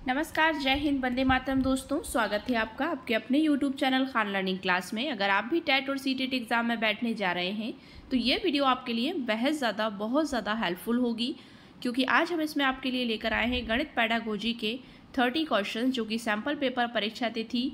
नमस्कार, जय हिंद, वंदे मातरम। दोस्तों, स्वागत है आपका आपके अपने YouTube channel Khan learning class में। अगर आप भी टेट और सीटेट एग्ज़ाम में बैठने जा रहे हैं तो ये वीडियो आपके लिए बहुत ज़्यादा हेल्पफुल होगी, क्योंकि आज हम इसमें आपके लिए लेकर आए हैं गणित पेडागोजी के 30 क्वेश्चन, जो कि सैम्पल पेपर परीक्षा तिथि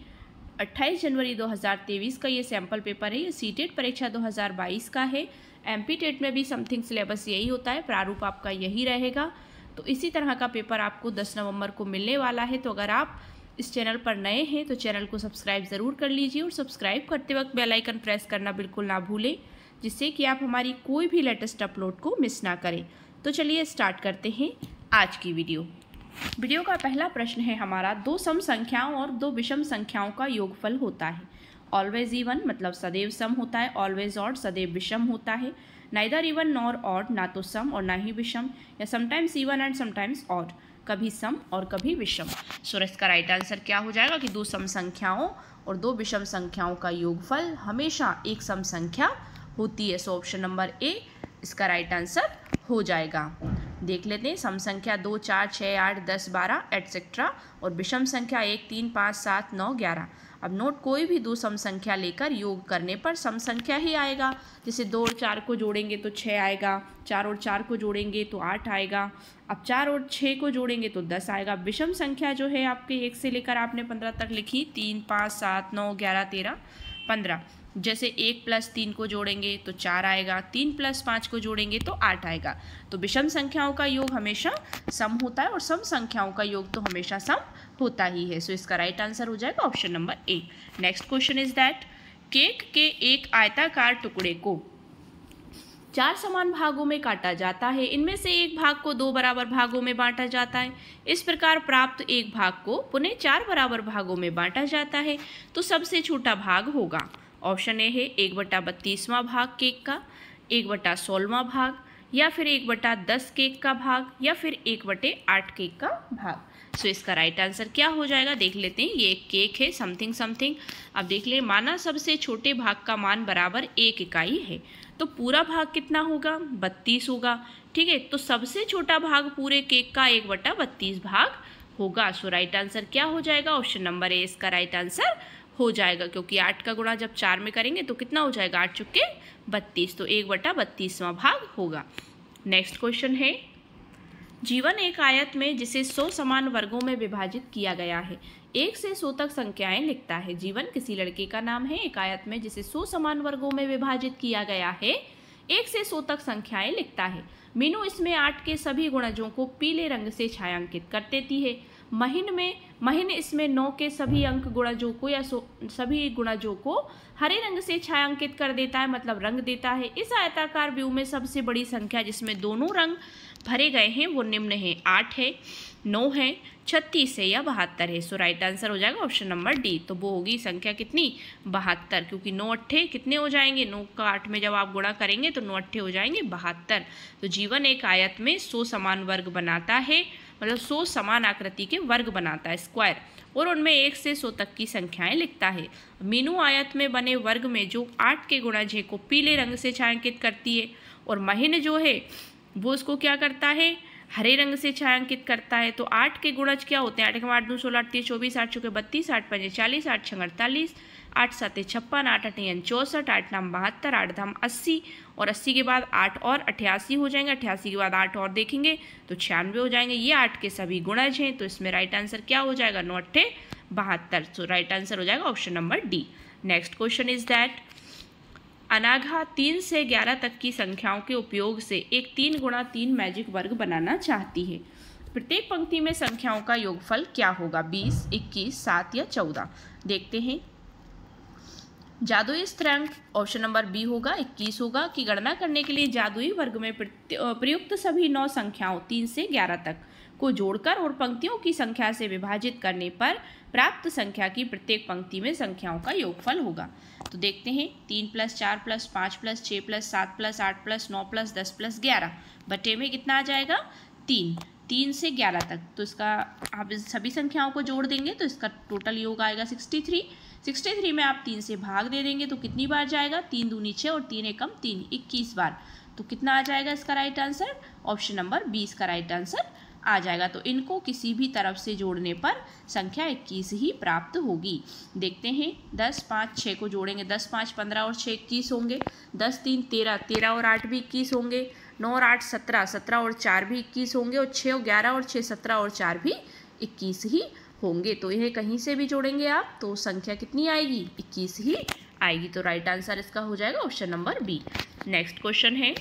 28 जनवरी 2023 का ये सैम्पल पेपर है। ये सीटेट परीक्षा 2022 का है। MP टेट में भी समथिंग सिलेबस यही होता है, प्रारूप आपका यही रहेगा। तो इसी तरह का पेपर आपको 10 नवंबर को मिलने वाला है। तो अगर आप इस चैनल पर नए हैं तो चैनल को सब्सक्राइब ज़रूर कर लीजिए, और सब्सक्राइब करते वक्त बेल आइकन प्रेस करना बिल्कुल ना भूलें, जिससे कि आप हमारी कोई भी लेटेस्ट अपलोड को मिस ना करें। तो चलिए स्टार्ट करते हैं आज की वीडियो का पहला प्रश्न है हमारा, दो सम संख्याओं और दो विषम संख्याओं का योगफल होता है। ऑलवेज इवन मतलब सदैव सम होता है, ऑलवेज ऑड सदैव विषम होता है, नाइदर इवन नॉर ऑड ना तो सम और ना ही विषम, या sometimes even and sometimes odd, कभी सम और कभी विषम। सो इसका राइट आंसर क्या हो जाएगा कि दो सम संख्याओं और दो विषम संख्याओं का योगफल हमेशा एक सम संख्या होती है। सो ऑप्शन नंबर ए इसका राइट आंसर हो जाएगा। देख लेते हैं, सम संख्या 2, 4, 6, 8, 10, 12 एटसेट्रा, और विषम संख्या 1, 3, 5, 7, 9, 11। अब नोट, कोई भी दो सम संख्या लेकर योग करने पर सम संख्या ही आएगा। जैसे 2 और 4 को जोड़ेंगे तो 6 आएगा, 4 और 4 को जोड़ेंगे तो 8 आएगा, अब 4 और 6 को जोड़ेंगे तो 10 आएगा। विषम संख्या जो है आपके 1 से लेकर आपने 15 तक लिखी, 3, 5, 7, 9, 11, 13, 15। जैसे 1 + 3 को जोड़ेंगे तो 4 आएगा, 3 + 5 को जोड़ेंगे तो 8 आएगा। तो विषम संख्याओं का योग हमेशा सम होता है, और सम संख्याओं का योग तो हमेशा सम होता ही है। सो इसका राइट आंसर हो जाएगा option number A. Next question is that, cake के एक आयताकार टुकड़े को 4 समान भागों में काटा जाता है। इनमें से एक भाग को 2 बराबर भागों में बांटा जाता है। इस प्रकार प्राप्त एक भाग को पुनः 4 बराबर भागों में बांटा जाता है। तो सबसे छोटा भाग होगा, ऑप्शन ए है 1/32वां भाग केक का, 1/16वां भाग, या फिर 1/10 केक का भाग, या फिर 1/8 केक का भाग। सो इसका राइट आंसर क्या हो जाएगा, देख लेते हैं। ये एक केक है समथिंग समथिंग। अब देख ले, माना सबसे छोटे भाग का मान बराबर 1 इकाई है, तो पूरा भाग कितना होगा, 32 होगा। ठीक है, तो सबसे छोटा भाग पूरे केक का 1/32 भाग होगा। सो राइट आंसर क्या हो जाएगा, ऑप्शन नंबर ए इसका राइट आंसर हो जाएगा, क्योंकि 8 का गुणा जब 4 में करेंगे तो कितना हो जाएगा, 8 चुके 32, तो 1/32वां भाग होगा। नेक्स्ट क्वेश्चन है, जीवन एक आयत में जिसे 100 समान वर्गों में विभाजित किया गया है। 1 से 100 तक संख्याएं लिखता है। जीवन किसी लड़के का नाम है। एक आयत में जिसे 100 समान वर्गों में विभाजित किया गया है, 1 से 100 तक संख्याएं लिखता है। मीनू इसमें 8 के सभी गुणजों को पीले रंग से छायांकित कर देती है। महिन इसमें 9 के सभी अंक गुणजों को या सभी गुणजों को हरे रंग से छायांकित कर देता है, मतलब रंग देता है। इस आयताकार व्यू में सबसे बड़ी संख्या जिसमें दोनों रंग भरे गए हैं वो निम्न है, 8 है, 9 है, 36 है, या 72 है। सो राइट आंसर हो जाएगा ऑप्शन नंबर डी। तो वो होगी संख्या कितनी, 72, क्योंकि 9 अट्ठे कितने हो जाएंगे, 9 का 8 में जब आप गुणा करेंगे तो 9 अट्ठे हो जाएंगे 72। तो जीवन एक आयत में 100 समान वर्ग बनाता है, मतलब 100 समान आकृति के वर्ग बनाता है, स्क्वायर, और उनमें 1 से 100 तक की संख्याएं लिखता है। मीनू आयत में बने वर्ग में जो 8 के गुणज है को पीले रंग से छायांकित करती है, और महिन जो है वो उसको क्या करता है, हरे रंग से छायांकित करता है। तो 8 के गुणज क्या होते हैं, 8 के 8 2 16 8 3 24 8 चौके 32 8 5 40 8 6 48 8 7 56 8 8 64 8 9 72 8 धाम 80, और 80 के बाद 8 और 88 हो जाएंगे। 88 के बाद 8 और देखेंगे तो 96 हो जाएंगे। ये 8 के सभी गुणज हैं, तो इसमें राइट आंसर क्या हो जाएगा, 9 अट्ठे 72। तो राइट आंसर हो जाएगा option number D. Next question is that, अनाघा 3 से 11 तक की संख्याओं के उपयोग से एक 3x3 मैजिक वर्ग बनाना चाहती है। प्रत्येक पंक्ति में संख्याओं का योगफल क्या होगा, 20, 21, 7 या 14। देखते हैं। जादुई स्थिरांक ऑप्शन नंबर बी होगा, 21 होगा, की गणना करने के लिए जादुई वर्ग में प्रयुक्त सभी 9 संख्याओं 3 से 11 तक को जोड़कर और पंक्तियों की संख्या से विभाजित करने पर प्राप्त संख्या की प्रत्येक पंक्ति में संख्याओं का योगफल होगा। तो देखते हैं, 3 + 4 + 5 + 6 + 7 + 8 + 9 + 10 + 11 बटे में कितना आ जाएगा, 3 से 11 तक। तो इसका आप सभी संख्याओं को जोड़ देंगे तो इसका टोटल योग आएगा 63 में आप 3 से भाग दे देंगे तो कितनी बार जाएगा, 3 दूनी 6 और 3 एकम 3, 21 बार। तो कितना आ जाएगा इसका राइट आंसर, ऑप्शन नंबर 20 का राइट आंसर आ जाएगा। तो इनको किसी भी तरफ से जोड़ने पर संख्या 21 ही प्राप्त होगी। देखते हैं 10, 5, 6 को जोड़ेंगे, 10, 5, 15 और 6 21 होंगे, 10, 3, 13, 13 और 8 भी 21 होंगे, 9 और 8 17, 17 और 4 भी 21 होंगे, और 6 और 11 और 6 17 और 4 भी 21 ही होंगे। तो यह कहीं से भी जोड़ेंगे आप तो संख्या कितनी आएगी, 21 ही आएगी। तो राइट आंसर इसका हो जाएगा option number B. Next question है,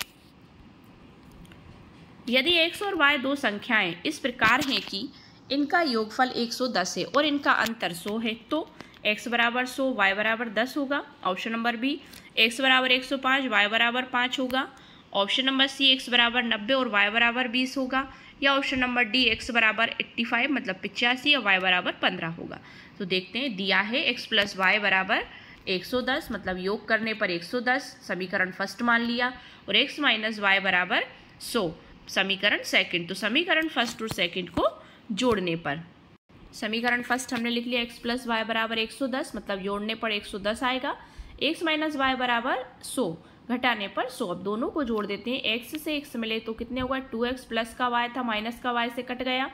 यदि x और y दो संख्याएं इस प्रकार हैं कि इनका योगफल 110 है और इनका अंतर 100 है, तो x बराबर 100 y बराबर 10 होगा। ऑप्शन नंबर बी, x बराबर 105 y बराबर 5 होगा। ऑप्शन नंबर सी, x बराबर 90 और y बराबर 20 होगा। या ऑप्शन नंबर डी, x बराबर 85 मतलब 85 और y बराबर 15 होगा। तो देखते हैं, दिया है x प्लस वाई बराबर 110 मतलब योग करने पर 110, समीकरण फर्स्ट मान लिया, और x माइनस वाई बराबर 100 समीकरण सेकंड। तो समीकरण फर्स्ट और सेकंड को जोड़ने पर समीकरण फर्स्ट हमने लिख लिया x प्लस वाई बराबर 110 मतलब जोड़ने पर 110 आएगा, x माइनस वाई बराबर 100 घटाने पर 100। अब दोनों को जोड़ देते हैं, x से x मिले तो कितने होगा, 2x प्लस का y था माइनस का y से कट गया,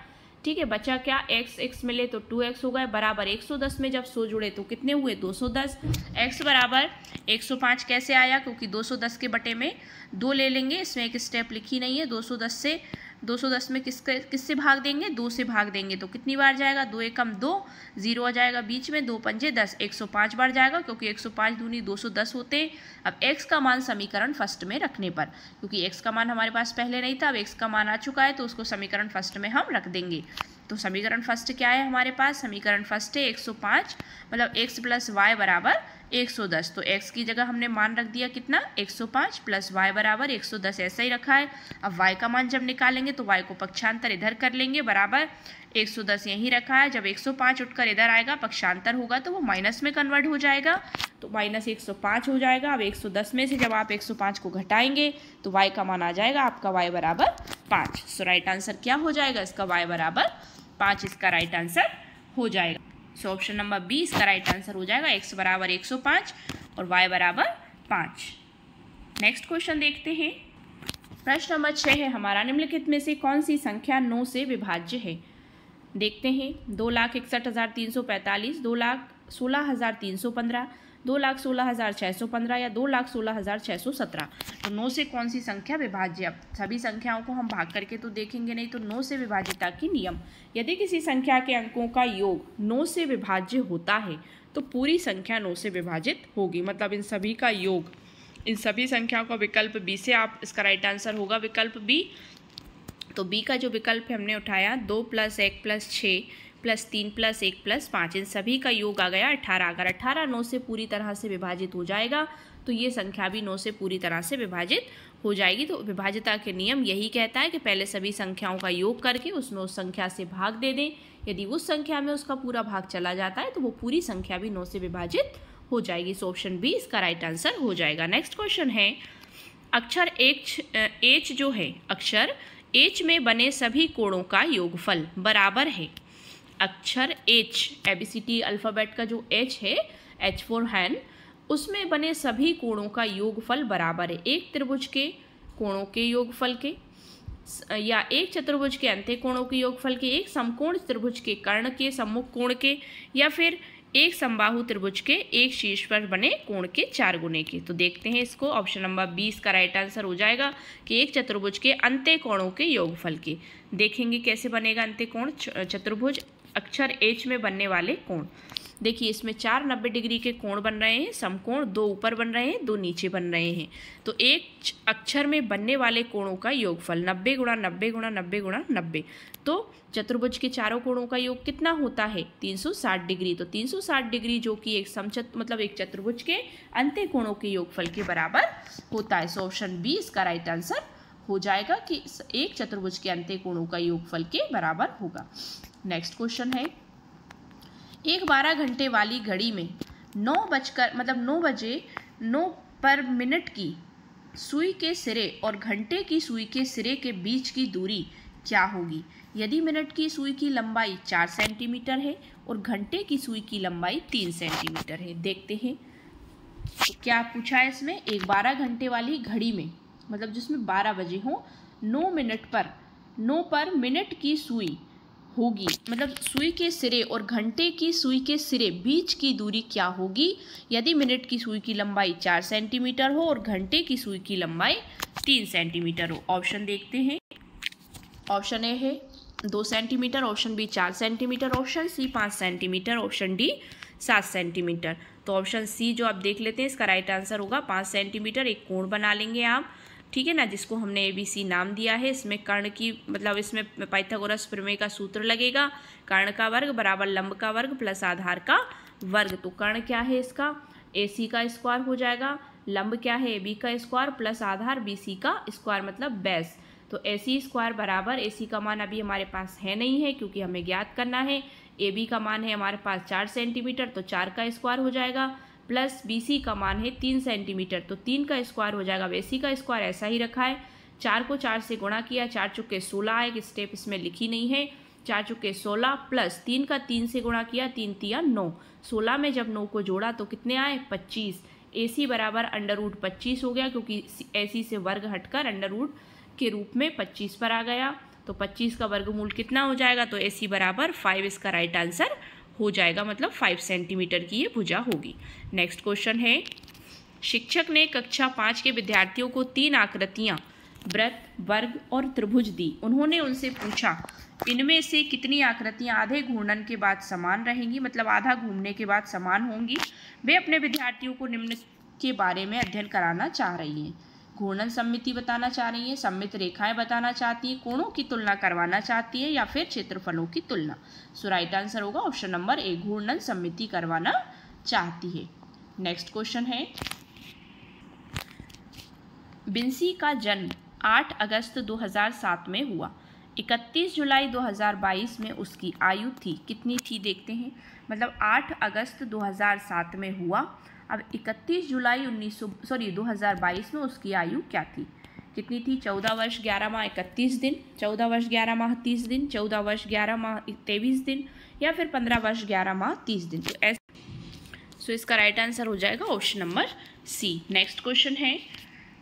ठीक है, बचा क्या, x मिले तो 2x हो गए बराबर 110 में जब 100 जुड़े तो कितने हुए 210। x बराबर 105 कैसे आया, क्योंकि 210 के बटे में 2 ले लेंगे, इसमें एक स्टेप लिखी नहीं है। 210 में किससे भाग देंगे, 2 से भाग देंगे तो कितनी बार जाएगा, 2 एकम 2, 0 आ जाएगा बीच में, 2 पंजे 10, 105 बार जाएगा क्योंकि 105 दूनी 210 होते हैं। अब x का मान समीकरण फर्स्ट में रखने पर, क्योंकि x का मान हमारे पास पहले नहीं था, अब x का मान आ चुका है तो उसको समीकरण फर्स्ट में हम रख देंगे। तो समीकरण फर्स्ट क्या है हमारे पास, समीकरण फर्स्ट है 105 मतलब x प्लस वाई बराबर 110। तो x की जगह हमने मान रख दिया कितना, 105 प्लस y बराबर 110 ऐसा ही रखा है। अब y का मान जब निकालेंगे तो y को पक्षांतर इधर कर लेंगे, बराबर 110 यहीं रखा है। जब 105 उठकर इधर आएगा पक्षांतर होगा तो वो माइनस में कन्वर्ट हो जाएगा, तो माइनस 105 हो जाएगा। अब 110 में से जब आप 105 को घटाएंगे तो y का मान आ जाएगा आपका y बराबर 5। सो राइट आंसर क्या हो जाएगा इसका, y बराबर 5 इसका राइट आंसर हो जाएगा। सो ऑप्शन नंबर बी इसका राइट आंसर हो जाएगा, x बराबर 105 और y बराबर 5। नेक्स्ट क्वेश्चन देखते हैं, प्रश्न नंबर 6 है हमारा, निम्नलिखित में से कौन सी संख्या 9 से विभाज्य है। देखते हैं, 2,61,345, 2,16,315, 2,16,615 या 2,16,617। तो 9 से कौन सी संख्या विभाज्य। अब सभी संख्याओं को हम भाग करके तो देखेंगे नहीं, तो 9 से विभाज्यता की नियम, यदि किसी संख्या के अंकों का योग 9 से विभाज्य होता है तो पूरी संख्या 9 से विभाजित होगी। मतलब इन सभी का योग, इन सभी संख्याओं का विकल्प बी से आप, इसका राइट आंसर होगा विकल्प बी। तो बी का जो विकल्प है हमने उठाया, 2 + 1 + 6 + 3 + 1 + 5, इन सभी का योग आ गया 18। अगर 18 9 से पूरी तरह से विभाजित हो जाएगा तो ये संख्या भी 9 से पूरी तरह से विभाजित हो जाएगी। तो विभाज्यता के नियम यही कहता है कि पहले सभी संख्याओं का योग करके उसमें उस संख्या से भाग दे दें, यदि उस संख्या में उसका पूरा भाग चला जाता है तो वो पूरी संख्या भी 9 से विभाजित हो जाएगी। सो ऑप्शन बी इसका राइट आंसर हो जाएगा। नेक्स्ट क्वेश्चन है, अक्षर एच जो है, अक्षर एच में बने सभी कोणों का योगफल बराबर है। अक्षर एच, ABCD अल्फ़ाबेट का जो एच है, H फॉर हैन, उसमें बने सभी कोणों का योगफल बराबर है एक त्रिभुज के कोणों के योगफल के, या एक चतुर्भुज के अंत्य कोणों के योगफल के, एक समकोण त्रिभुज के कर्ण के सम्मुख कोण के, या फिर एक समबाहु त्रिभुज के एक शीर्ष पर बने कोण के 4 गुने के। तो देखते हैं इसको, ऑप्शन नंबर 20 का राइट आंसर हो जाएगा कि एक चतुर्भुज के अंत्य कोणों के योगफल के। देखेंगे कैसे बनेगा अंत्य कोण चतुर्भुज अक्षर एच में बनने वाले कोण। देखिए इसमें 4 90 डिग्री के कोण बन रहे हैं, समकोण 2 ऊपर बन रहे हैं, 2 नीचे बन रहे हैं। तो एक अक्षर में बनने वाले कोणों का योगफल 90 × 90 × 90 × 90। तो चतुर्भुज के चारों कोणों का योग कितना होता है, 360 डिग्री। तो 360 डिग्री जो कि एक एक चतुर्भुज के अंत्य कोणों के योगफल के बराबर होता है। सो ऑप्शन बी इसका राइट आंसर हो जाएगा कि एक चतुर्भुज के अंत्य कोणों का योगफल के बराबर होगा। नेक्स्ट क्वेश्चन है, एक 12 घंटे वाली घड़ी में 9 बजे 9 की सुई के सिरे और घंटे की सुई के सिरे के बीच की दूरी क्या होगी यदि मिनट की सुई की लंबाई 4 सेंटीमीटर है और घंटे की सुई की लंबाई 3 सेंटीमीटर है। देखते हैं तो क्या पूछा है इसमें, एक 12 घंटे वाली घड़ी में, मतलब जिसमें 12 बजे हो, 9 मिनट पर 9 पर मिनट की सुई होगी, मतलब सुई के सिरे और घंटे की सुई के सिरे बीच की दूरी क्या होगी यदि मिनट की सुई की लंबाई 4 सेंटीमीटर हो और घंटे की सुई की लंबाई 3 सेंटीमीटर हो। ऑप्शन देखते हैं। ऑप्शन ए है 2 centimetre, option B 4 centimetre, option C 5 centimetre, option D 7 centimetre. तो ऑप्शन सी जो आप देख लेते हैं, इसका राइट आंसर होगा 5 सेंटीमीटर। एक कोण बना लेंगे आप, ठीक है ना, जिसको हमने ABC नाम दिया है। इसमें कर्ण की, मतलब इसमें पाइथागोरस प्रमेय का सूत्र लगेगा, कर्ण का वर्ग बराबर लंब का वर्ग प्लस आधार का वर्ग। तो कर्ण क्या है इसका, AC का स्क्वायर हो जाएगा, लंब क्या है AB का स्क्वायर प्लस आधार BC का स्क्वायर मतलब बेस। तो AC स्क्वायर बराबर, AC का मान अभी हमारे पास है नहीं है क्योंकि हमें ज्ञात करना है। AB का मान है हमारे पास 4 सेंटीमीटर, तो 4 का स्क्वायर हो जाएगा, प्लस BC का मान है 3 सेंटीमीटर, तो 3 का स्क्वायर हो जाएगा। AC का स्क्वायर ऐसा ही रखा है, 4 को 4 से गुणा किया, 4 चुके 16 आए, एक स्टेप इसमें लिखी नहीं है, 4 चुके 16 प्लस 3 का 3 से गुणा किया, 3 तिया 9, 16 में जब 9 को जोड़ा तो कितने आए 25। AC बराबर √25 हो गया क्योंकि AC से वर्ग हटकर अंडर के रूप में 25 पर आ गया। तो 25 का वर्गमूल कितना हो जाएगा, तो AC बराबर 5 इसका राइट आंसर हो जाएगा, मतलब 5 सेंटीमीटर की ये भुजा होगी। नेक्स्ट क्वेश्चन है, शिक्षक ने कक्षा 5 के विद्यार्थियों को 3 आकृतियां वृत्त, वर्ग और त्रिभुज दी। उन्होंने उनसे पूछा इनमें से कितनी आकृतियां आधे घूर्णन के बाद समान रहेंगी, मतलब आधा घूमने के बाद समान होंगी। वे अपने विद्यार्थियों को निम्न के बारे में अध्ययन कराना चाह रही हैं। घूर्णन सममिति बताना चाह रही हैं, सममित रेखाएं बताना चाहती हैं, कोणों की तुलना करवाना चाहती है या फिर क्षेत्रफलों की तुलना। सो राइट आंसर होगा ऑप्शन नंबर ए, घूर्णन सममिति करवाना चाहती है। नेक्स्ट क्वेश्चन है, विंसी का जन्म 8 अगस्त 2007 में हुआ। 31 जुलाई 2022 में उसकी आयु थी, कितनी थी देखते हैं, मतलब 8 अगस्त 2007 में हुआ। अब 31 जुलाई 2022 में उसकी आयु क्या थी, कितनी थी, 14 वर्ष 11 माह 31 दिन, 14 वर्ष 11 माह 30 दिन, 14 वर्ष 11 माह 23 दिन, या फिर 15 वर्ष 11 माह 30 दिन। तो ऐसे इसका राइट आंसर हो जाएगा option number C. Next question है,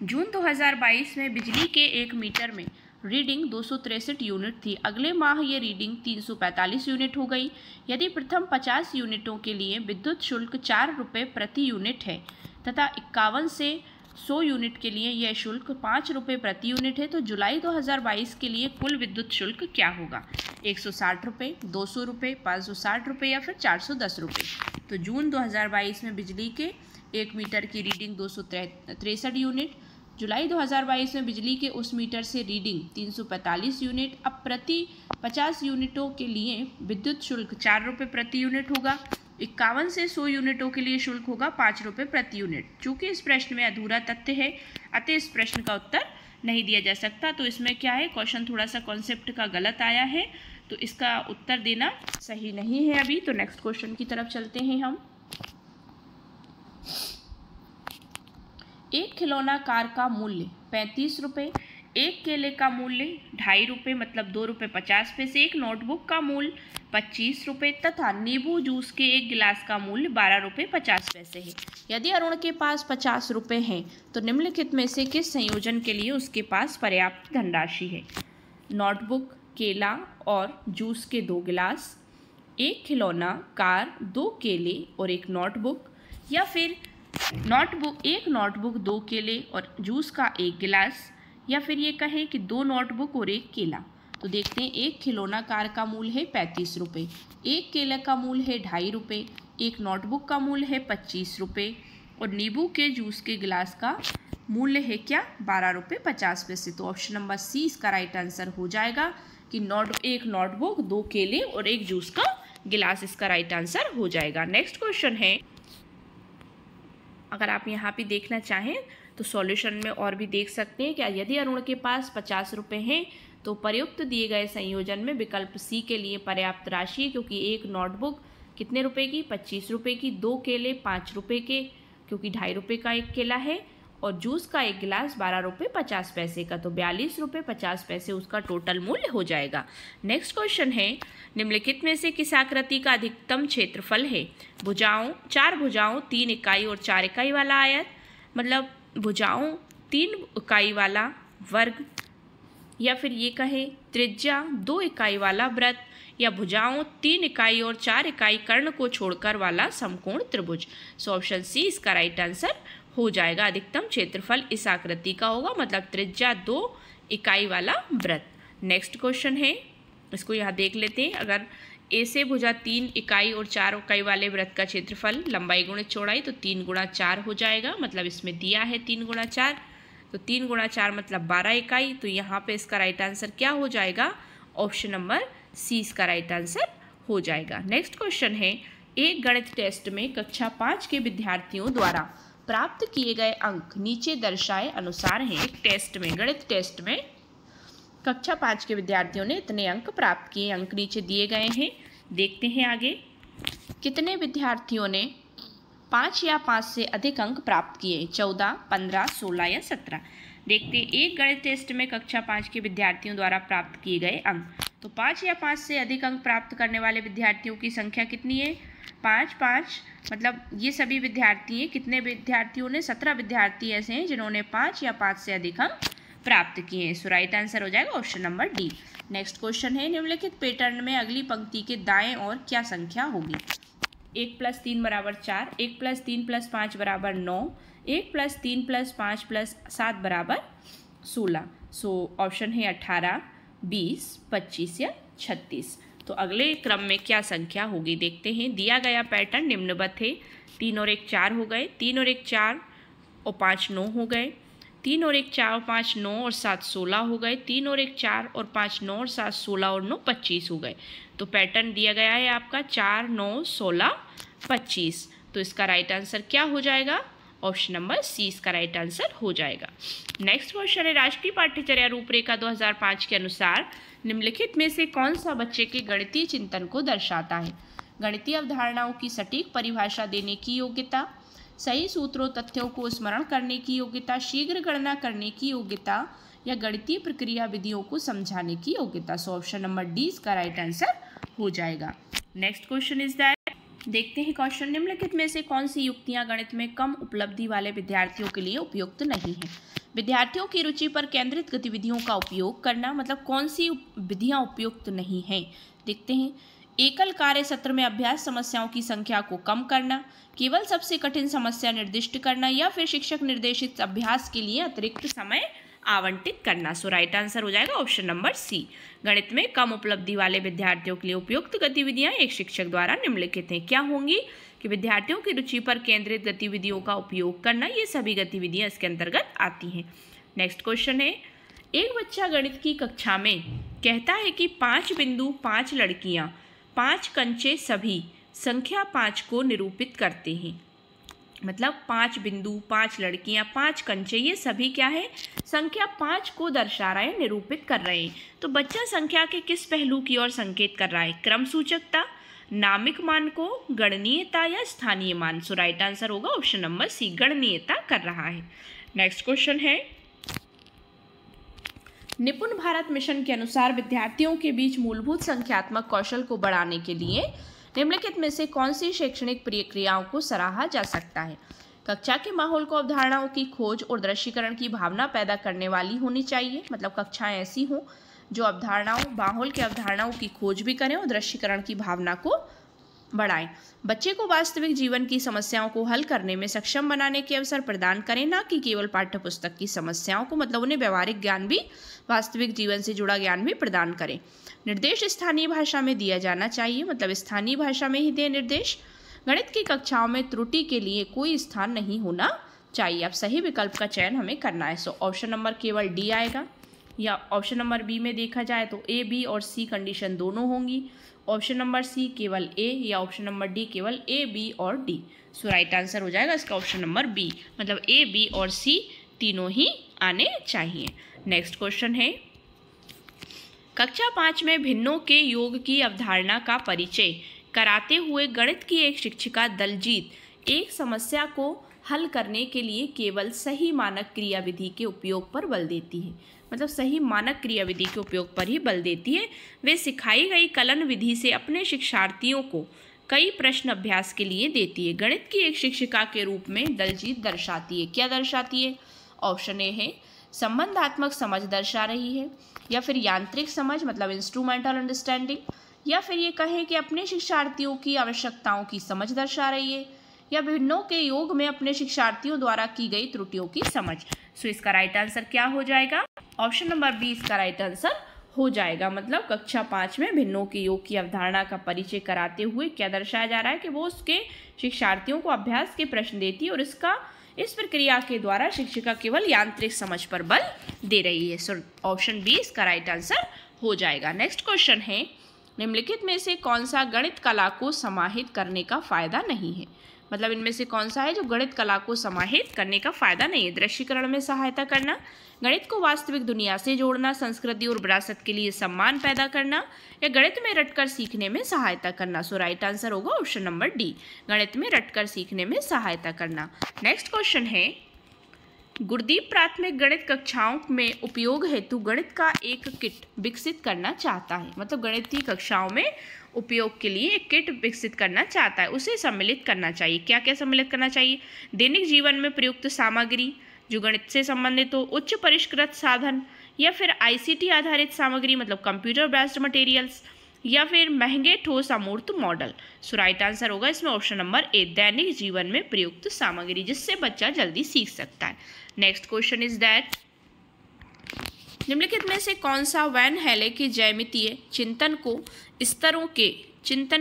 जून 2022 में बिजली के 1 मीटर में रीडिंग 263 यूनिट थी। अगले माह ये रीडिंग 345 यूनिट हो गई। यदि प्रथम 50 यूनिटों के लिए विद्युत शुल्क 4 रुपये प्रति यूनिट है तथा 51 से 100 यूनिट के लिए यह शुल्क 5 रुपये प्रति यूनिट है, तो जुलाई 2022 के लिए कुल विद्युत शुल्क क्या होगा, 160 रुपये, 200 रुपये, 560 रुपये या फिर 410 रुपये। तो जून 2022 में बिजली के 1 मीटर की रीडिंग 263 यूनिट, जुलाई 2022 में बिजली के उस मीटर से रीडिंग 345 यूनिट। अब प्रति 50 यूनिटों के लिए विद्युत शुल्क 4 रुपये प्रति यूनिट होगा। 51 से 100 यूनिटों के लिए शुल्क होगा 5 रुपये प्रति यूनिट। चूँकि इस प्रश्न में अधूरा तथ्य है अतः इस प्रश्न का उत्तर नहीं दिया जा सकता। तो इसमें क्या है, क्वेश्चन थोड़ा सा कॉन्सेप्ट का गलत आया है, तो इसका उत्तर देना सही नहीं है अभी। तो नेक्स्ट क्वेश्चन की तरफ चलते हैं हम। एक खिलौना कार का मूल्य 35 रुपये, एक केले का मूल्य 2.5 रुपये मतलब 2 रुपये 50 पैसे, एक नोटबुक का मूल्य 25 रुपये तथा नींबू जूस के एक गिलास का मूल्य 12 रुपये 50 पैसे है। यदि अरुण के पास 50 रुपये हैं तो निम्नलिखित में से किस संयोजन के लिए उसके पास पर्याप्त धनराशि है, नोटबुक, केला और जूस के 2 गिलास, एक खिलौना, कार, 2 केले और एक नोटबुक, या फिर एक नोटबुक 2 केले और जूस का 1 गिलास, या फिर ये कहें कि 2 नोटबुक और 1 केला। तो देखते हैं, एक खिलौना कार का मूल्य है 35 रुपये, एक केले का मूल्य है 2.5 रुपये, एक नोटबुक का मूल्य है 25 रुपये और नींबू के जूस के गिलास का मूल्य है क्या, 12 रुपये 50 पैसे। तो ऑप्शन नंबर सी इसका राइट आंसर हो जाएगा कि एक नोटबुक, 2 केले और 1 जूस का गिलास इसका राइट आंसर हो जाएगा। नेक्स्ट क्वेश्चन है, अगर आप यहाँ पे देखना चाहें तो सॉल्यूशन में और भी देख सकते हैं। क्या यदि अरुण के पास 50 रुपये हैं तो प्रयुक्त दिए गए संयोजन में विकल्प सी के लिए पर्याप्त राशि है, क्योंकि एक नोटबुक कितने रुपए की, 25 रुपये की, 2 केले 5 रुपये के क्योंकि 2.5 रुपये का एक केला है, और जूस का 1 गिलास 12 रुपये 50 पैसे का, तो 42 रुपये 50 पैसे उसका टोटल मूल्य हो जाएगा। नेक्स्ट क्वेश्चन है, निम्नलिखित में से किस आकृति का अधिकतम क्षेत्रफल है, भुजाओं, 4 भुजाओं, 3 इकाई और 4 इकाई वाला आयत, मतलब भुजाओं 3 इकाई वाला वर्ग, या फिर ये कहें त्रिज्या 2 इकाई वाला वृत्त, या भुजाओं 3 इकाई और 4 इकाई कर्ण को छोड़कर वाला समकोण त्रिभुज। सो ऑप्शन सी इसका राइट आंसर हो जाएगा। अधिकतम क्षेत्रफल इस आकृति का होगा, मतलब त्रिज्या 2 इकाई वाला वृत्त। नेक्स्ट क्वेश्चन है, इसको यहाँ देख लेते हैं। अगर ए से भुजा 3 इकाई और 4 इकाई वाले वृत्त का क्षेत्रफल लंबाई गुणित चौड़ाई तो 3 गुणा 4 हो जाएगा, मतलब इसमें दिया है 3 गुणा 4, तो 3 गुणा 4 मतलब 12 इकाई। तो यहाँ पे इसका राइट आंसर क्या हो जाएगा? ऑप्शन नंबर सी इसका राइट आंसर हो जाएगा। नेक्स्ट क्वेश्चन है, एक गणित टेस्ट में कक्षा 5 के विद्यार्थियों द्वारा प्राप्त किए गए अंक नीचे दर्शाए अनुसार हैं। एक टेस्ट में, गणित टेस्ट में कक्षा 5 के विद्यार्थियों ने इतने अंक प्राप्त किए, अंक नीचे दिए गए हैं। देखते हैं आगे कितने विद्यार्थियों ने 5 या 5 से अधिक अंक प्राप्त किए, 14, 15, 16 या 17। देखते हैं एक गणित टेस्ट में कक्षा 5 के विद्यार्थियों द्वारा प्राप्त किए गए अंक। तो 5 या 5 से अधिक अंक प्राप्त करने वाले विद्यार्थियों की संख्या कितनी है? 5, 5 मतलब ये सभी विद्यार्थी हैं। कितने विद्यार्थियों ने? 17 विद्यार्थी ऐसे हैं जिन्होंने 5 या 5 से अधिक अंक प्राप्त किए हैं। सो राइट आंसर हो जाएगा option number D. Next question है, निम्नलिखित पैटर्न में अगली पंक्ति के दाएं और क्या संख्या होगी? 1 + 3 = 4, 1 + 3 + 5 = 9, 1 + 3 + 5 + 7 = 16। सो ऑप्शन है 18, 20, 25 या 36। तो अगले क्रम में क्या संख्या होगी देखते हैं। दिया गया पैटर्न निम्नवत है। 3 और 1 4 हो गए, 3 और 1 4 और 5 9 हो गए, 3 और 1 4 और 5 9 और 7 16 हो गए, 3 और 1 4 और 5 9 और 7 16 और 9 25 हो गए। तो पैटर्न दिया गया है आपका 4, 9, 16, 25। तो इसका राइट आंसर क्या हो जाएगा? ऑप्शन नंबर सी इसका राइट आंसर हो जाएगा। नेक्स्ट क्वेश्चन है, राष्ट्रीय पाठ्यचर्या रूपरेखा 2005 के अनुसार निम्नलिखित में से कौन सा बच्चे के गणितीय चिंतन को दर्शाता है? गणितीय अवधारणाओं की सटीक परिभाषा देने की योग्यता, सही सूत्रों तथ्यों को स्मरण करने की योग्यता, शीघ्र गणना करने की योग्यता, या गणितीय प्रक्रिया विधियों को समझाने की योग्यता। सो ऑप्शन नंबर डी इसका राइट आंसर हो जाएगा। नेक्स्ट क्वेश्चन इज दैट, देखते हैं क्वेश्चन, निम्नलिखित में से कौन सी युक्तियां गणित में कम उपलब्धि वाले विद्यार्थियों के लिए उपयुक्त नहीं है? विद्यार्थियों की रुचि पर केंद्रित गतिविधियों का उपयोग करना, मतलब कौन सी विधियां उपयुक्त नहीं हैं? देखते हैं। एकल कार्य सत्र में अभ्यास समस्याओं की संख्या को कम करना, केवल सबसे कठिन समस्या निर्दिष्ट करना, या फिर शिक्षक निर्देशित अभ्यास के लिए अतिरिक्त समय आवंटित करना। सो राइट आंसर हो जाएगा ऑप्शन नंबर सी। गणित में कम उपलब्धि वाले विद्यार्थियों के लिए उपयुक्त गतिविधियां एक शिक्षक द्वारा निम्नलिखित हैं। क्या होंगी? कि विद्यार्थियों की रुचि पर केंद्रित गतिविधियों का उपयोग करना, ये सभी गतिविधियां इसके अंतर्गत आती हैं। नेक्स्ट क्वेश्चन है, एक बच्चा गणित की कक्षा में कहता है कि 5 बिंदु 5 लड़कियां 5 कंचे सभी संख्या 5 को निरूपित करते हैं। मतलब 5 बिंदु 5 लड़कियां 5 कंचे, ये सभी क्या है? संख्या 5 को दर्शा रहे हैं, निरूपित कर रहे हैं। तो बच्चा संख्या के किस पहलू की ओर संकेत कर रहा है? क्रम सूचकता, नामिक मान को, गणनीयता, या स्थानीय मान। सो राइट आंसर होगा ऑप्शन नंबर सी, गणनीयता कर रहा है। नेक्स्ट क्वेश्चन है, निपुण भारत मिशन के अनुसार विद्यार्थियों के बीच मूलभूत संख्यात्मक कौशल को बढ़ाने के लिए निम्नलिखित में से कौन सी शैक्षणिक प्रक्रियाओं को सराहा जा सकता है? कक्षा के माहौल को अवधारणाओं की खोज और दृश्यीकरण की भावना पैदा करने वाली होनी चाहिए। मतलब कक्षाएं ऐसी हों जो माहौल के अवधारणाओं की खोज भी करें और दृश्यीकरण की भावना को बढ़ाएं। बच्चे को वास्तविक जीवन की समस्याओं को हल करने में सक्षम बनाने के अवसर प्रदान करें, ना कि केवल पाठ्यपुस्तक की समस्याओं को। मतलब उन्हें व्यवहारिक ज्ञान भी, वास्तविक जीवन से जुड़ा ज्ञान भी प्रदान करें। निर्देश स्थानीय भाषा में दिया जाना चाहिए, मतलब स्थानीय भाषा में ही दें निर्देश। गणित की कक्षाओं में त्रुटि के लिए कोई स्थान नहीं होना चाहिए। अब सही विकल्प का चयन हमें करना है। सो ऑप्शन नंबर केवल डी आएगा, या ऑप्शन नंबर बी में देखा जाए तो ए, बी और सी कंडीशन दोनों होंगी। ऑप्शन नंबर सी केवल ए, या ऑप्शन नंबर डी केवल ए, बी और डी। सो राइट आंसर हो जाएगा इसका ऑप्शन नंबर बी, मतलब ए, बी और सी तीनों ही आने चाहिए। नेक्स्ट क्वेश्चन है, कक्षा 5 में भिन्नों के योग की अवधारणा का परिचय कराते हुए गणित की एक शिक्षिका दलजीत एक समस्या को हल करने के लिए केवल सही मानक क्रियाविधि के उपयोग पर बल देती है। मतलब सही मानक क्रियाविधि के उपयोग पर ही बल देती है। वे सिखाई गई कलन विधि से अपने शिक्षार्थियों को कई प्रश्न अभ्यास के लिए देती है। गणित की एक शिक्षिका के रूप में दलजीत दर्शाती है। क्या दर्शाती है? ऑप्शन ए है संबंधात्मक समझ दर्शा रही है, या फिर यांत्रिक समझ मतलब इंस्ट्रूमेंटल अंडरस्टैंडिंग, या फिर ये कहें कि अपने शिक्षार्थियों की आवश्यकताओं की समझ दर्शा रही है, या विभिन्नों के योग में अपने शिक्षार्थियों द्वारा की गई त्रुटियों की समझ। सो इसका राइट आंसर क्या हो जाएगा? ऑप्शन नंबर बी इसका राइट आंसर हो जाएगा। मतलब कक्षा 5 में भिन्नों के योग की अवधारणा का परिचय कराते हुए क्या दर्शाया जा रहा है कि वो उसके शिक्षार्थियों को अभ्यास के प्रश्न देती है और इस प्रक्रिया के द्वारा शिक्षिका केवल यांत्रिक समझ पर बल दे रही है। सो ऑप्शन बी इसका राइट आंसर हो जाएगा। नेक्स्ट क्वेश्चन है, निम्नलिखित में से कौन सा गणित कला को समाहित करने का फायदा नहीं है? मतलब इनमें से कौन सा है जो गणित कला को समाहित करने का फायदा नहीं है? दृश्यीकरण में सहायता करना, गणित को वास्तविक दुनिया से जोड़ना, संस्कृति और विरासत के लिए सम्मान पैदा करना, या गणित में रटकर सीखने में सहायता करना। सो राइट आंसर होगा ऑप्शन नंबर डी, गणित में रटकर सीखने में सहायता करना। नेक्स्ट क्वेश्चन है, गुरदीप प्राथमिक गणित कक्षाओं में उपयोग हेतु गणित का एक किट विकसित करना चाहता है। मतलब गणित की कक्षाओं में उपयोग के लिए एक किट विकसित करना चाहता है, उसे सम्मिलित करना चाहिए। क्या क्या सम्मिलित करना चाहिए? दैनिक जीवन में प्रयुक्त सामग्री जो गणित से संबंधित हो, उच्च परिष्कृत साधन, या फिर ICT आधारित सामग्री मतलब कंप्यूटर बेस्ड मटेरियल्स, या फिर महंगे ठोस अमूर्त मॉडल। सो राइट आंसर होगा इसमें ऑप्शन नंबर ए, दैनिक जीवन में प्रयुक्त सामग्री जिससे बच्चा जल्दी सीख सकता है। नेक्स्ट क्वेश्चन इज दैट, निम्नलिखित में से कौन सा वैन हेले के ज्यामितीय चिंतन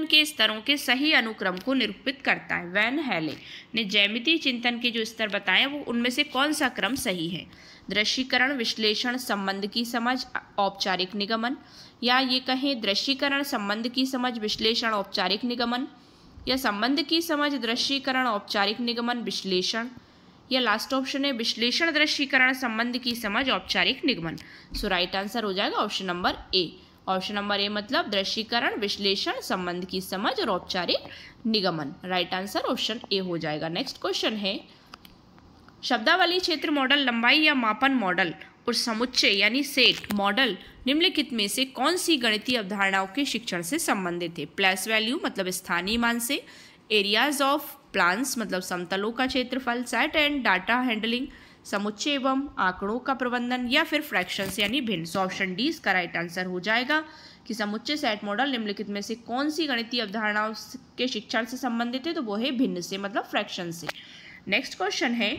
के स्तरों के सही अनुक्रम को निरूपित करता है? वैन हेले ने ज्यामितीय चिंतन के जो स्तर बताए वो उनमें से कौन सा क्रम सही है? दृश्यीकरण, विश्लेषण, संबंध की समझ, औपचारिक निगमन, या ये कहें दृश्यीकरण, संबंध की समझ, विश्लेषण, औपचारिक निगमन, या संबंध की समझ, दृश्यीकरण, औपचारिक निगमन, विश्लेषण, या लास्ट ऑप्शन है विश्लेषण, दृश्यीकरण, संबंध की समझ, औपचारिक निगमन। सो राइट आंसर हो जाएगा option number A. Option number A मतलब दृश्यीकरण, विश्लेषण, संबंध की समझ और औपचारिक निगमन। राइट आंसर ऑप्शन ए हो जाएगा। नेक्स्ट क्वेश्चन है, शब्दावली क्षेत्र मॉडल, लंबाई या मापन मॉडल और समुच्चय यानी सेट मॉडल निम्नलिखित में से कौन सी गणितीय अवधारणाओं के शिक्षण से संबंधित है? प्लेस वैल्यू मतलब स्थानीय मान से, एरियाज ऑफ प्लान्स मतलब समतलों का क्षेत्रफल, सेट एंड डाटा हैंडलिंग, समुच्चय एवं आंकड़ों का प्रबंधन, या फिर फ्रैक्शंस यानी भिन्न। सो ऑप्शन डी इसका राइट आंसर हो जाएगा कि समुच्चय सेट मॉडल निम्नलिखित में से कौन सी गणितीय अवधारणाओं के शिक्षण से संबंधित है? तो वो है भिन्न से मतलब फ्रैक्शन से। नेक्स्ट क्वेश्चन है,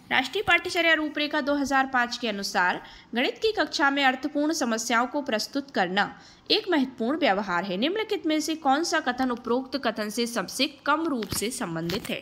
राष्ट्रीय पाठ्यचर्या रूपरेखा 2005 के अनुसार गणित की कक्षा में अर्थपूर्ण समस्याओं को प्रस्तुत करना एक महत्वपूर्ण व्यवहार है। निम्नलिखित में से कौन सा कथन उपरोक्त कथन से सबसे कम रूप से संबंधित है?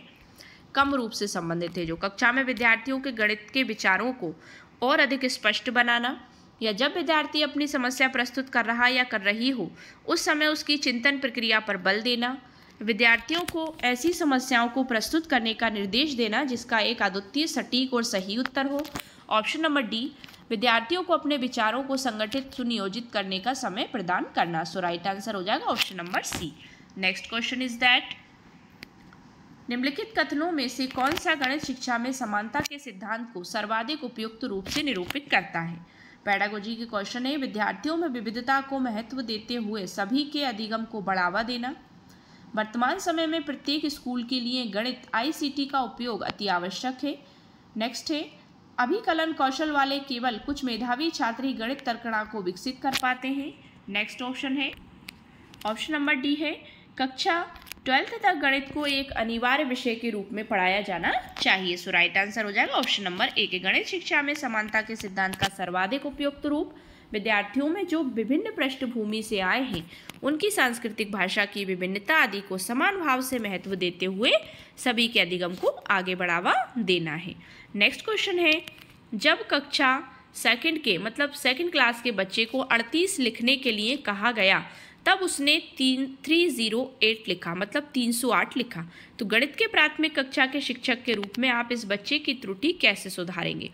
कम रूप से संबंधित है जो कक्षा में विद्यार्थियों के गणित के विचारों को और अधिक स्पष्ट बनाना, या जब विद्यार्थी अपनी समस्या प्रस्तुत कर रहा या कर रही हो उस समय उसकी चिंतन प्रक्रिया पर बल देना, विद्यार्थियों को ऐसी समस्याओं को प्रस्तुत करने का निर्देश देना जिसका एक अद्वितीय, सटीक और सही उत्तर हो। ऑप्शन नंबर डी, विद्यार्थियों को अपने विचारों को संगठित सुनियोजित करने का समय प्रदान करना। सो राइट आंसर हो जाएगा option number C. Next question is that, निम्नलिखित कथनों में से कौन सा गणित शिक्षा में समानता के सिद्धांत को सर्वाधिक उपयुक्त रूप से निरूपित करता है? पेडागोजी के क्वेश्चन है, विद्यार्थियों में विविधता को महत्व देते हुए सभी के अधिगम को बढ़ावा देना, वर्तमान समय में प्रत्येक स्कूल के लिए गणित ICT का उपयोग अति आवश्यक है। नेक्स्ट है, अभिकलन कौशल वाले केवल कुछ मेधावी छात्र ही गणित तर्कणा को विकसित कर पाते हैं। नेक्स्ट ऑप्शन है ऑप्शन नंबर डी है, कक्षा 12th तक गणित को एक अनिवार्य विषय के रूप में पढ़ाया जाना चाहिए। सो राइट आंसर हो जाएगा ऑप्शन नंबर ए के गणित शिक्षा में समानता के सिद्धांत का सर्वाधिक उपयुक्त रूप विद्यार्थियों में जो विभिन्न पृष्ठभूमि से आए हैं उनकी सांस्कृतिक भाषा की विभिन्नता आदि को समान भाव से महत्व देते हुए सभी के अधिगम को आगे बढ़ावा देना है। नेक्स्ट क्वेश्चन है, जब कक्षा सेकंड क्लास के बच्चे को 38 लिखने के लिए कहा गया तब उसने 308 लिखा, मतलब 308 लिखा। तो गणित के प्राथमिक कक्षा के शिक्षक के रूप में आप इस बच्चे की त्रुटि कैसे सुधारेंगे?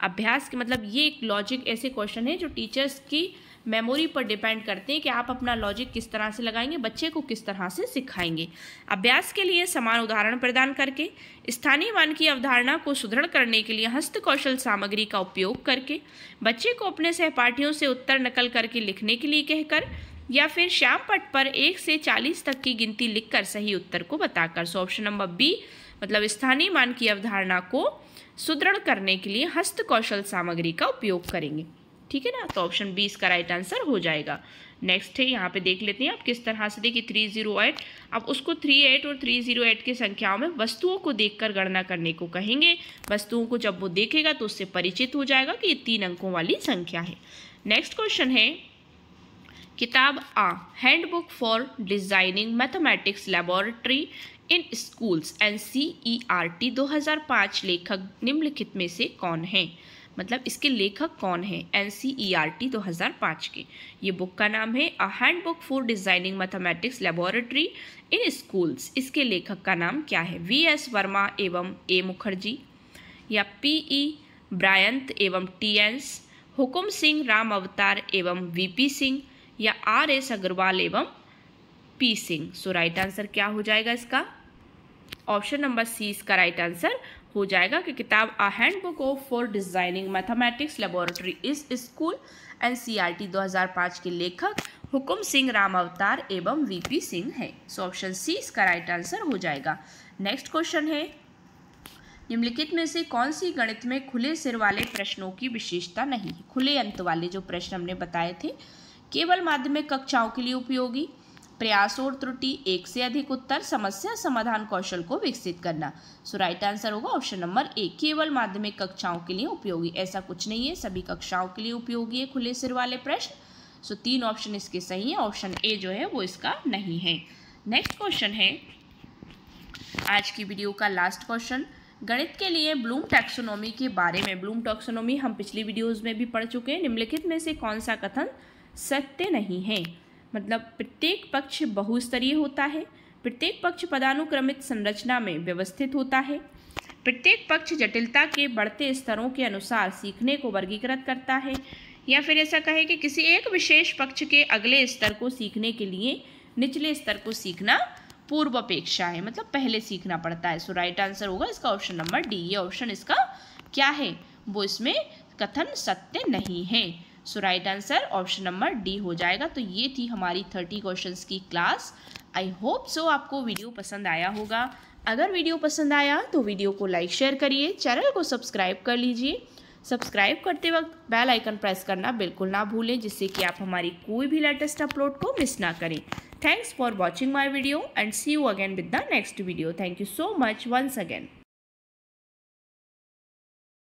अभ्यास के मतलब ये एक लॉजिक ऐसे क्वेश्चन है जो टीचर्स की मेमोरी पर डिपेंड करते हैं कि आप अपना लॉजिक किस तरह से लगाएंगे, बच्चे को किस तरह से सिखाएंगे। अभ्यास के लिए समान उदाहरण प्रदान करके, स्थानीय मान की अवधारणा को सुदृढ़ करने के लिए हस्तकौशल सामग्री का उपयोग करके, बच्चे को अपने सहपाठियों से उत्तर नकल करके लिखने के लिए कहकर, या फिर श्याम पट पर 1 से 40 तक की गिनती लिखकर सही उत्तर को बताकर। सो ऑप्शन नंबर बी मतलब स्थानीय मान की अवधारणा को सुदृढ़ करने के लिए हस्तकौशल सामग्री का उपयोग करेंगे। ठीक है ना, तो ऑप्शन बी इसका राइट आंसर हो जाएगा। नेक्स्ट है, यहाँ पे देख लेते हैं आप किस तरह से। देखिए 308, अब उसको 38 और 308 की संख्याओं में वस्तुओं को देखकर गणना करने को कहेंगे। वस्तुओं को जब वो देखेगा तो उससे परिचित हो जाएगा कि ये 3 अंकों वाली संख्या है। नेक्स्ट क्वेश्चन है, किताब a handbook for designing mathematics laboratory in schools NCERT 2005 लेखक निम्नलिखित में से कौन है? मतलब इसके लेखक कौन है NCERT 2005 के। ये बुक का नाम है a handbook for designing mathematics laboratory in schools. इसके लेखक का नाम क्या है? VS वर्मा एवं A मुखर्जी, या PE ब्रायंत एवं TS, हुकुम सिंह राम अवतार एवं VP सिंह, या RS अग्रवाल एवं P सिंह। सो राइट आंसर क्या हो जाएगा इसका? ऑप्शन नंबर सी इसका राइट आंसर हो जाएगा कि किताब a handbook of for designing mathematics laboratory इस स्कूल NCERT 2005 के लेखक हुकुम सिंह राम अवतार एवं VP सिंह है। सो ऑप्शन सी इसका राइट आंसर हो जाएगा। नेक्स्ट क्वेश्चन है, निम्नलिखित में से कौन सी गणित में खुले सिर वाले प्रश्नों की विशेषता नहीं है? खुले अंत वाले जो प्रश्न हमने बताए थे, केवल माध्यमिक कक्षाओं के लिए उपयोगी, प्रयास और त्रुटि, एक से अधिक उत्तर, समस्या समाधान कौशल को विकसित करना। सो राइट आंसर होगा ऑप्शन नंबर ए, केवल माध्यमिक कक्षाओं के लिए उपयोगी। ऐसा कुछ नहीं है, सभी कक्षाओं के लिए उपयोगी है खुले सिर वाले प्रश्न। सो 3 ऑप्शन इसके सही है, ऑप्शन ए जो है वो इसका नहीं है। नेक्स्ट क्वेश्चन है आज की वीडियो का लास्ट क्वेश्चन, गणित के लिए ब्लूम टैक्सोनॉमी के बारे में। ब्लूम टैक्सोनॉमी हम पिछली वीडियोज में भी पढ़ चुके हैं। निम्नलिखित में से कौन सा कथन सत्य नहीं है? मतलब प्रत्येक पक्ष बहुस्तरीय होता है, प्रत्येक पक्ष पदानुक्रमित संरचना में व्यवस्थित होता है, प्रत्येक पक्ष जटिलता के बढ़ते स्तरों के अनुसार सीखने को वर्गीकृत करता है, या फिर ऐसा कहे कि किसी एक विशेष पक्ष के अगले स्तर को सीखने के लिए निचले स्तर को सीखना पूर्व अपेक्षा है, मतलब पहले सीखना पड़ता है। सो राइट आंसर होगा इसका ऑप्शन नंबर डी। ये ऑप्शन इसका क्या है? वो इसमें कथन सत्य नहीं है। So right answer option number D हो जाएगा। तो ये थी हमारी 30 क्वेश्चंस की क्लास। आई होप सो आपको वीडियो पसंद आया होगा। अगर वीडियो पसंद आया तो वीडियो को लाइक शेयर करिए, चैनल को सब्सक्राइब कर लीजिए। सब्सक्राइब करते वक्त बेल आइकन प्रेस करना बिल्कुल ना भूलें, जिससे कि आप हमारी कोई भी लेटेस्ट अपलोड को मिस ना करें। Thanks for watching my video and see you again with the next video. Thank you so much once again.